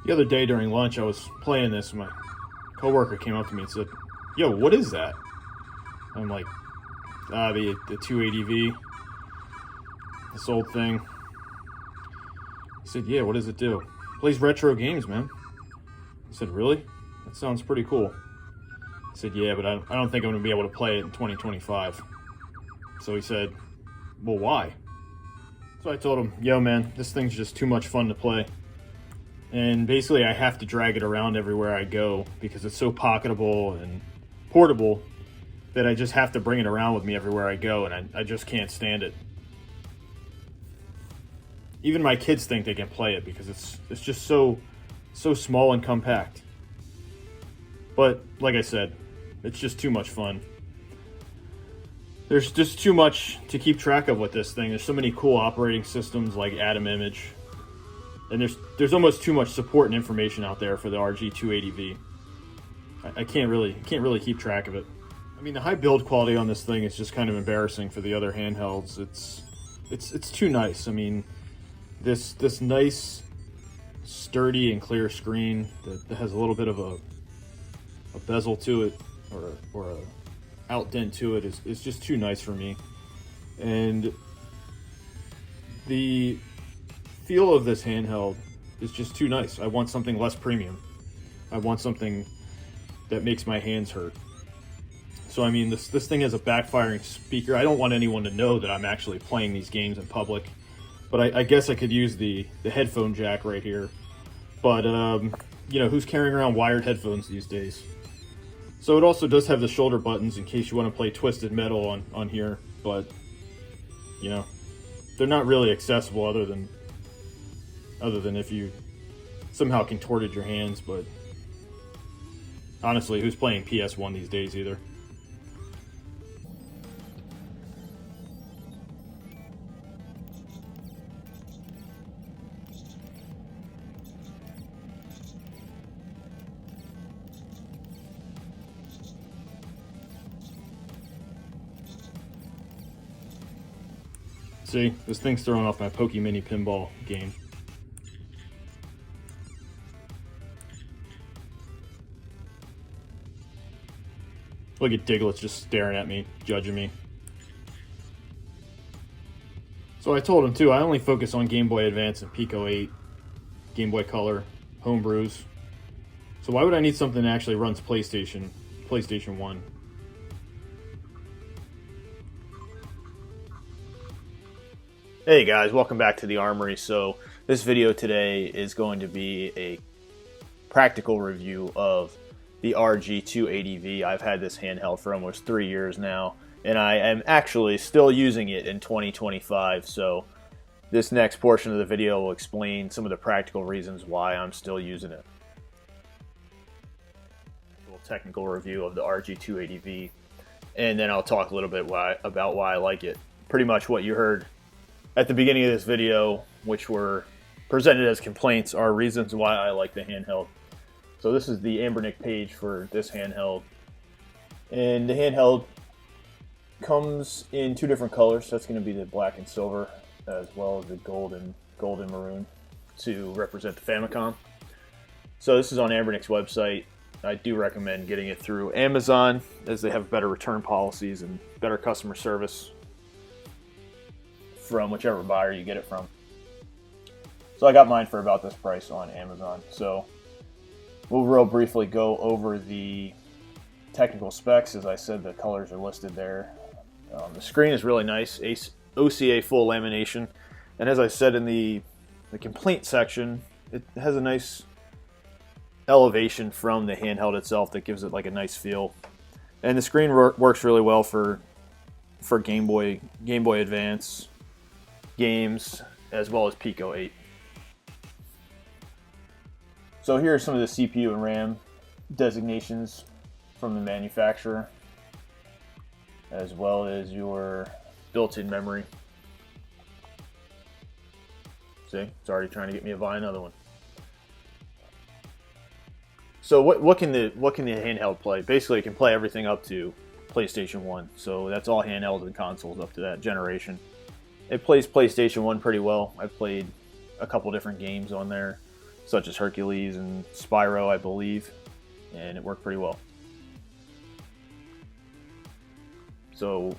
The other day during lunch, I was playing this, and my coworker came up to me and said, "Yo, what is that?" I'm like, the 280V, this old thing. He said, "Yeah, what does it do?" "Plays retro games, man." I said, "Really? That sounds pretty cool." I said, "Yeah, but I don't think I'm going to be able to play it in 2025. So he said, "Well, why?" So I told him, "Yo, man, this thing's just too much fun to play. And basically I have to drag it around everywhere I go because it's so pocketable and portable that I just have to bring it around with me everywhere I go, and I just can't stand it." Even my kids think they can play it because it's just so small and compact. But like I said, it's just too much fun. There's just too much to keep track of with this thing. There's so many cool operating systems like Atom Image. And there's almost too much support and information out there for the RG280V. I can't really keep track of it. I mean, the high build quality on this thing is just kind of embarrassing for the other handhelds. It's too nice. I mean, this nice, sturdy and clear screen that has a little bit of a bezel to it or a outdent to it is just too nice for me. And the feel of this handheld is just too nice. I want something less premium. I want something that makes my hands hurt. So I mean, this thing has a backfiring speaker. I don't want anyone to know that I'm actually playing these games in public, but I guess I could use the headphone jack right here. But you know, who's carrying around wired headphones these days? So it also does have the shoulder buttons in case you want to play Twisted Metal on here, but you know, they're not really accessible other than if you somehow contorted your hands. But honestly, who's playing PS1 these days either? See, this thing's throwing off my Pokemini pinball game. Look at Diglett's just staring at me, judging me. So I told him too, I only focus on Game Boy Advance and Pico 8, Game Boy Color, homebrews. So why would I need something that actually runs PlayStation 1? Hey guys, welcome back to the Armory. So this video today is going to be a practical review of the RG280V. I've had this handheld for almost 3 years now, and I am actually still using it in 2025. So this next portion of the video will explain some of the practical reasons why I'm still using it. A little technical review of the RG280V, and then I'll talk a little bit about why I like it. Pretty much what you heard at the beginning of this video, which were presented as complaints, are reasons why I like the handheld. So this is the Anbernic page for this handheld. And the handheld comes in two different colors. That's going to be the black and silver, as well as the gold and maroon to represent the Famicom. So this is on Anbernic's website. I do recommend getting it through Amazon, as they have better return policies and better customer service from whichever buyer you get it from. So I got mine for about this price on Amazon. So we'll real briefly go over the technical specs. As I said, the colors are listed there. The screen is really nice, OCA full lamination, and as I said in the complaint section, it has a nice elevation from the handheld itself that gives it like a nice feel. And the screen works really well for Game Boy Advance games, as well as Pico 8. So here are some of the CPU and RAM designations from the manufacturer, as well as your built-in memory. See, it's already trying to get me to buy another one. So what can the handheld play? Basically, it can play everything up to PlayStation 1. So that's all handhelds and consoles up to that generation. It plays PlayStation 1 pretty well. I've played a couple different games on there. such as Hercules and Spyro, I believe, and it worked pretty well. So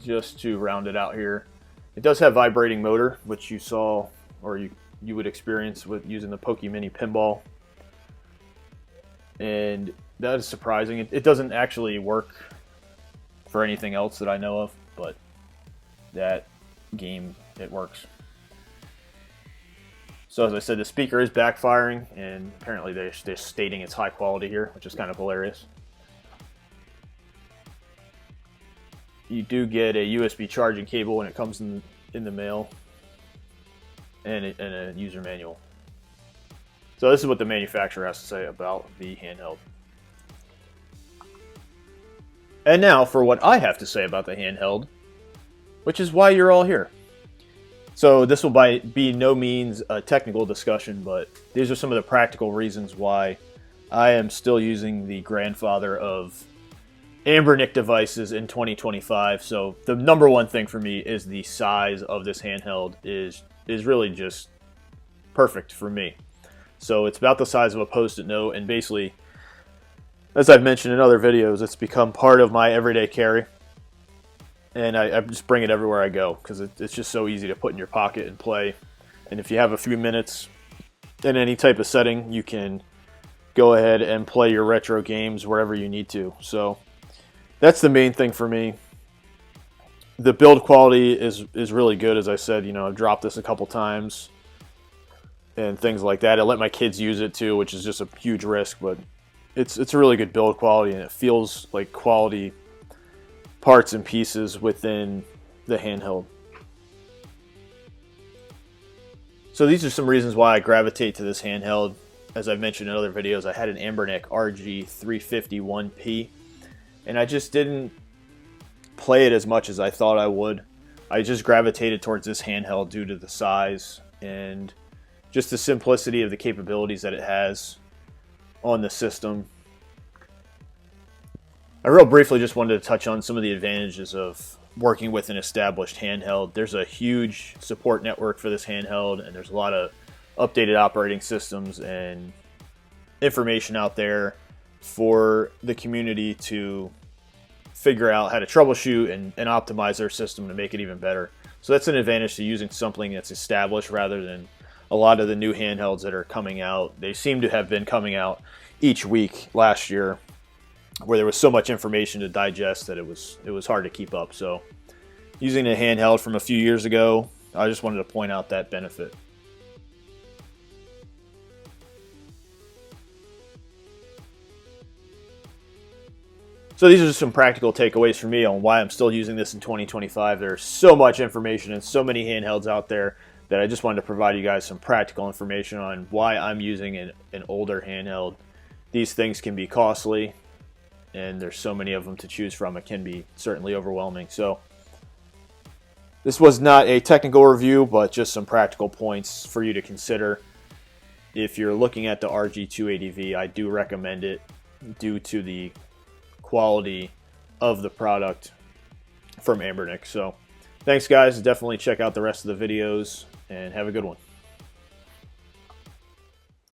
just to round it out here, it does have vibrating motor, which you saw, or you would experience with using the Poke Mini pinball, and that is surprising. It doesn't actually work for anything else that I know of, but that game, it works. So as I said, the speaker is backfiring, and apparently they're stating it's high quality here, which is kind of hilarious. You do get a USB charging cable when it comes in the mail, and a user manual. So this is what the manufacturer has to say about the handheld. And now for what I have to say about the handheld, which is why you're all here. So this will be no means a technical discussion, but these are some of the practical reasons why I am still using the grandfather of Anbernic devices in 2025. So the number one thing for me is the size of this handheld is really just perfect for me. So it's about the size of a Post-it note, and basically, as I've mentioned in other videos, it's become part of my everyday carry. And I just bring it everywhere I go because it's just so easy to put in your pocket and play. And if you have a few minutes in any type of setting, you can go ahead and play your retro games wherever you need to. So that's the main thing for me. The build quality is really good. As I said, I've dropped this a couple times and things like that. I let my kids use it too, which is just a huge risk, but it's a really good build quality, and it feels like quality parts and pieces within the handheld. So these are some reasons why I gravitate to this handheld. As I've mentioned in other videos, I had an Anbernic RG280V, and I just didn't play it as much as I thought I would. I just gravitated towards this handheld due to the size and just the simplicity of the capabilities that it has on the system. I real briefly just wanted to touch on some of the advantages of working with an established handheld. There's a huge support network for this handheld, and there's a lot of updated operating systems and information out there for the community to figure out how to troubleshoot and optimize their system to make it even better. So that's an advantage to using something that's established rather than a lot of the new handhelds that are coming out. They seem to have been coming out each week last year, where there was so much information to digest that it was hard to keep up. So using a handheld from a few years ago, I just wanted to point out that benefit. So these are just some practical takeaways for me on why I'm still using this in 2025. There's so much information and so many handhelds out there that I just wanted to provide you guys some practical information on why I'm using an older handheld. These things can be costly, and there's so many of them to choose from. It can be certainly overwhelming. So this was not a technical review, but just some practical points for you to consider. If you're looking at the RG280V, I do recommend it due to the quality of the product from Anbernic. So thanks guys, definitely check out the rest of the videos and have a good one.